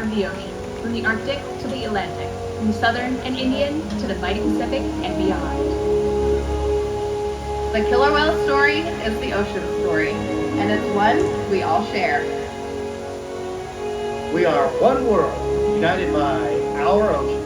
of the ocean, from the Arctic to the Atlantic, from the Southern and Indian to the mighty Pacific and beyond. The killer whale story is the ocean story, and it's one we all share. We are one world, united by our ocean.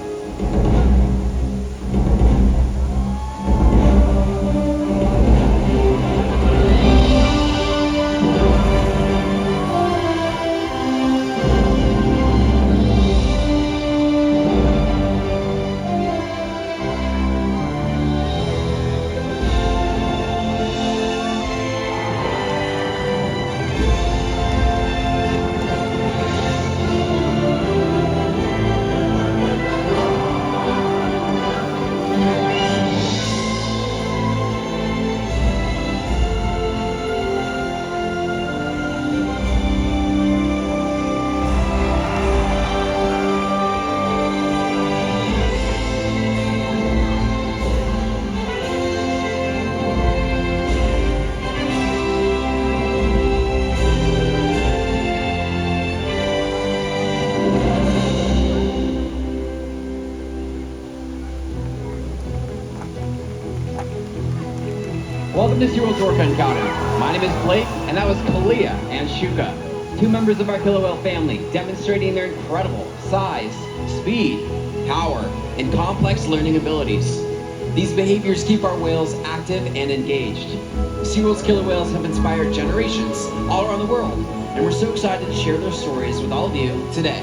Welcome to SeaWorld's Orca and Makani. My name is Blake, and that was Kalia and Shouka, two members of our killer whale family, demonstrating their incredible size, speed, power, and complex learning abilities. These behaviors keep our whales active and engaged. SeaWorld's killer whales have inspired generations all around the world, and we're so excited to share their stories with all of you today.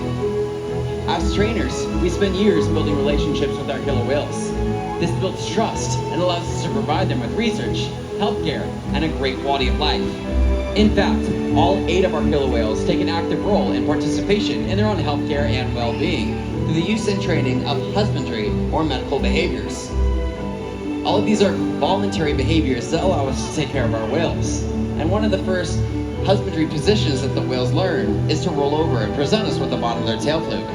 As trainers, we spend years building relationships with our killer whales. This builds trust and allows us to provide them with research, healthcare, and a great quality of life. In fact, all 8 of our killer whales take an active role in participation in their own healthcare and well-being through the use and training of husbandry or medical behaviors. All of these are voluntary behaviors that allow us to take care of our whales. And one of the first husbandry positions that the whales learn is to roll over and present us with the bottom of their tail fluke.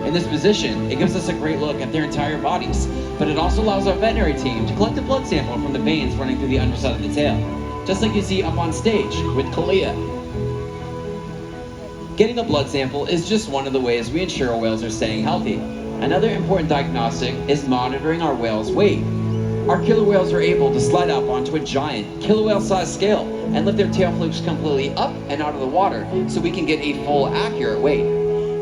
In this position, it gives us a great look at their entire bodies, but it also allows our veterinary team to collect a blood sample from the veins running through the underside of the tail, just like you see up on stage with Kalia. Getting a blood sample is just one of the ways we ensure our whales are staying healthy. Another important diagnostic is monitoring our whales' weight. Our killer whales are able to slide up onto a giant killer whale-sized scale and lift their tail flukes completely up and out of the water so we can get a full, accurate weight.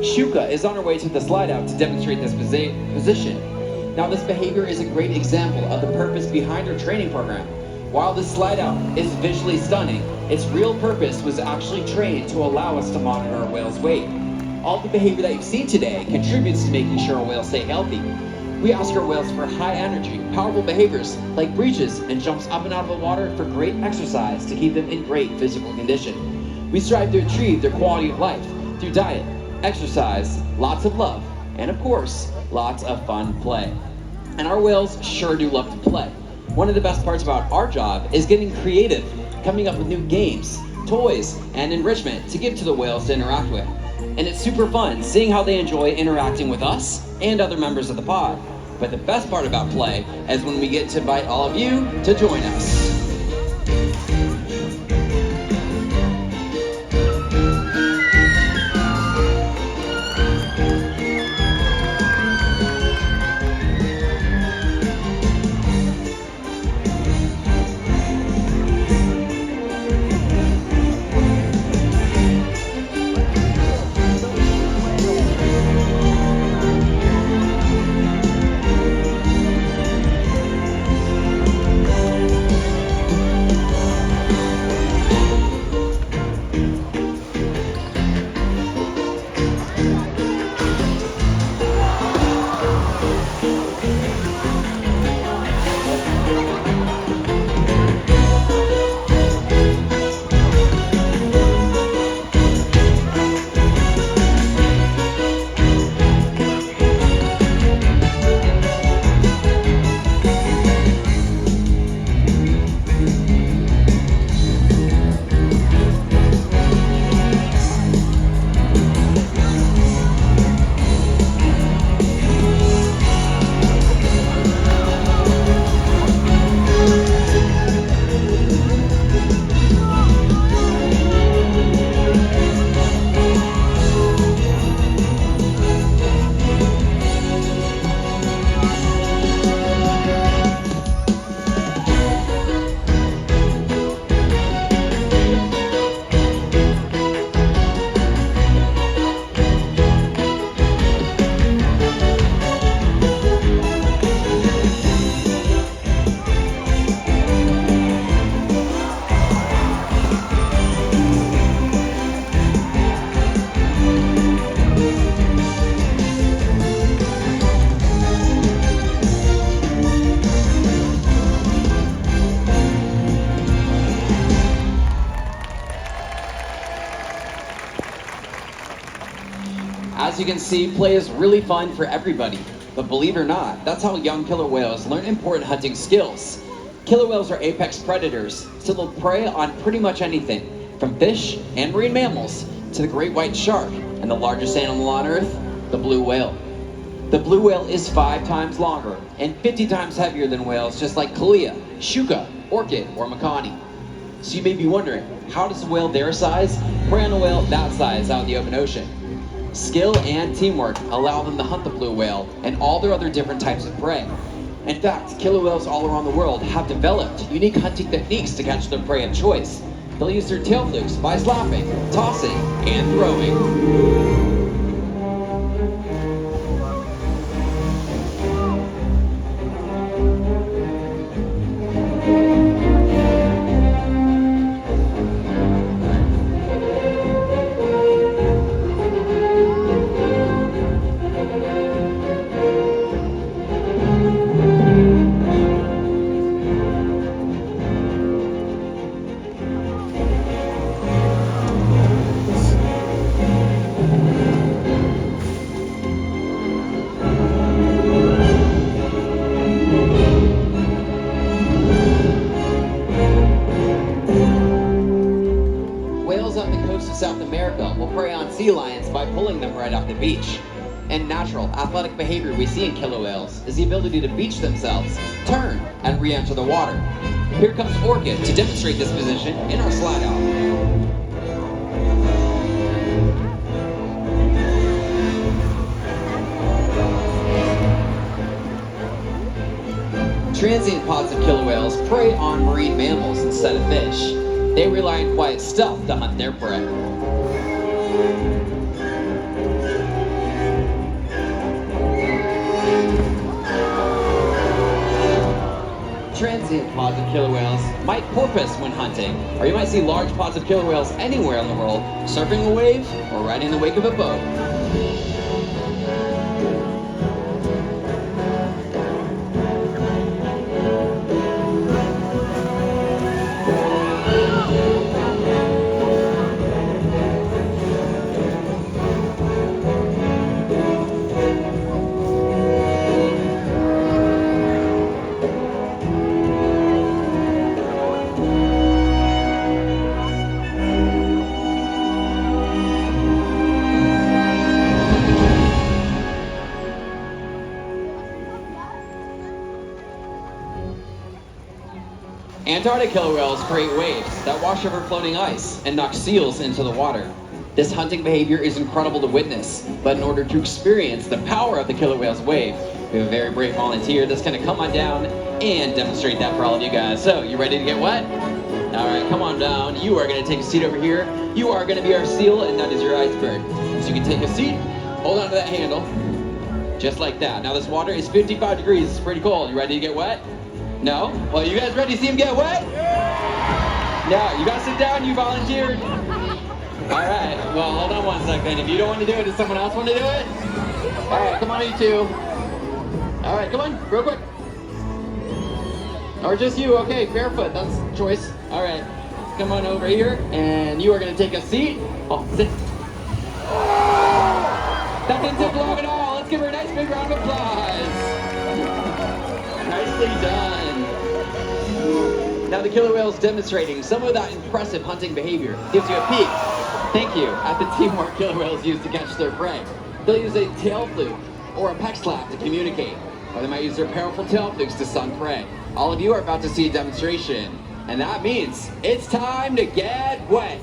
Shouka is on her way to the slide out to demonstrate this position. Now, this behavior is a great example of the purpose behind our training program. While this slide out is visually stunning, its real purpose was actually trained to allow us to monitor our whale's weight. All the behavior that you've seen today contributes to making sure our whales stay healthy. We ask our whales for high energy, powerful behaviors like breaches and jumps up and out of the water for great exercise to keep them in great physical condition. We strive to achieve their quality of life through diet, exercise, lots of love, and of course, lots of fun play. And our whales sure do love to play. One of the best parts about our job is getting creative, coming up with new games, toys, and enrichment to give to the whales to interact with. And it's super fun seeing how they enjoy interacting with us and other members of the pod. But the best part about play is when we get to invite all of you to join us. As you can see, play is really fun for everybody. But believe it or not, that's how young killer whales learn important hunting skills. Killer whales are apex predators, so they'll prey on pretty much anything, from fish and marine mammals to the great white shark and the largest animal on Earth, the blue whale. The blue whale is 5 times longer and 50 times heavier than whales just like Kalia, Shouka, Orkid, or Makani. So you may be wondering, how does a whale their size prey on a whale that size out in the open ocean? Skill and teamwork allow them to hunt the blue whale and all their other different types of prey. In fact, killer whales all around the world have developed unique hunting techniques to catch their prey of choice. They'll use their tail flukes by slapping, tossing, and throwing. South America will prey on sea lions by pulling them right off the beach. And natural, athletic behavior we see in killer whales is the ability to beach themselves, turn, and re-enter the water. Here comes Orchid to demonstrate this position in our slide out. Transient pods of killer whales prey on marine mammals instead of fish. They rely on quiet stealth to hunt their prey. Transient pods of killer whales might porpoise when hunting, or you might see large pods of killer whales anywhere in the world, surfing a wave or riding in the wake of a boat. Antarctic killer whales create waves that wash over floating ice and knock seals into the water. This hunting behavior is incredible to witness, but in order to experience the power of the killer whale's wave, we have a very brave volunteer that's going to come on down and demonstrate that for all of you guys. So, you ready to get wet? All right, come on down. You are going to take a seat over here. You are going to be our seal, and that is your iceberg. So you can take a seat, hold on to that handle, just like that. Now this water is 55 degrees. It's pretty cold. You ready to get wet? No? Well, you guys ready to see him get wet? No, you gotta sit down, you volunteered. All right, well, hold on one second. If you don't want to do it, does someone else want to do it? All right, come on, you two. All right, come on, real quick. Or just you, okay, barefoot, that's the choice. All right, come on over here, and you are gonna take a seat. Oh, sit. That didn't take long at all. Let's give her a nice big round of applause. Nicely done. Now the killer whale is demonstrating some of that impressive hunting behavior. Gives you a peek, thank you, at the teamwork killer whales use to catch their prey. They'll use a tail fluke or a peck slap to communicate, or they might use their powerful tail flukes to stun prey. All of you are about to see a demonstration, and that means it's time to get wet.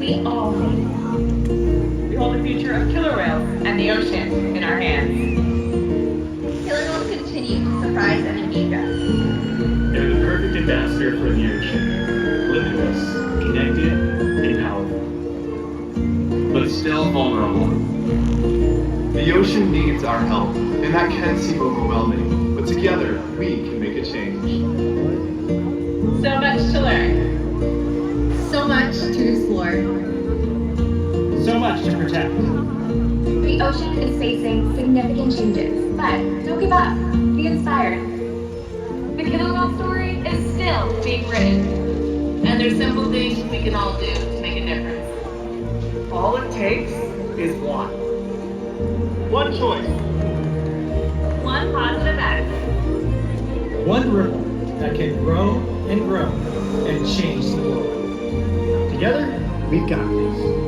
We all face it. We hold the future of killer whales and the ocean in our hands. Killer whales continue to surprise and engage us. They're the perfect ambassador for the ocean. Limitless, connected, and powerful. But still vulnerable. The ocean needs our help, and that can seem overwhelming, but together we can make a change. So much to learn. So much to explore. So much to protect. The ocean is facing significant changes, but don't give up. Be inspired. The killer whale story is still being written. And there's simple things we can all do to make a difference. All it takes is one. One choice. One positive act. One ripple that can grow and change the world. Together, we've got this.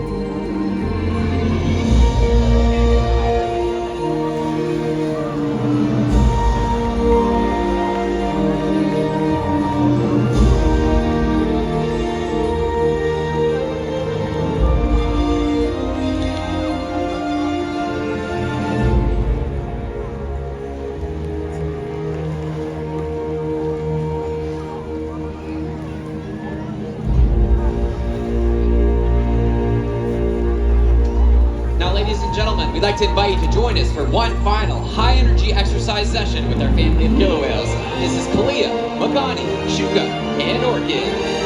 We'd like to invite you to join us for one final high-energy exercise session with our family of killer whales. This is Kalia, Makani, Shouka, and Orkid.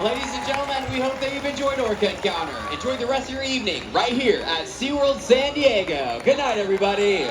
Ladies and gentlemen, we hope that you've enjoyed Orca Encounter. Enjoy the rest of your evening right here at SeaWorld San Diego. Good night, everybody.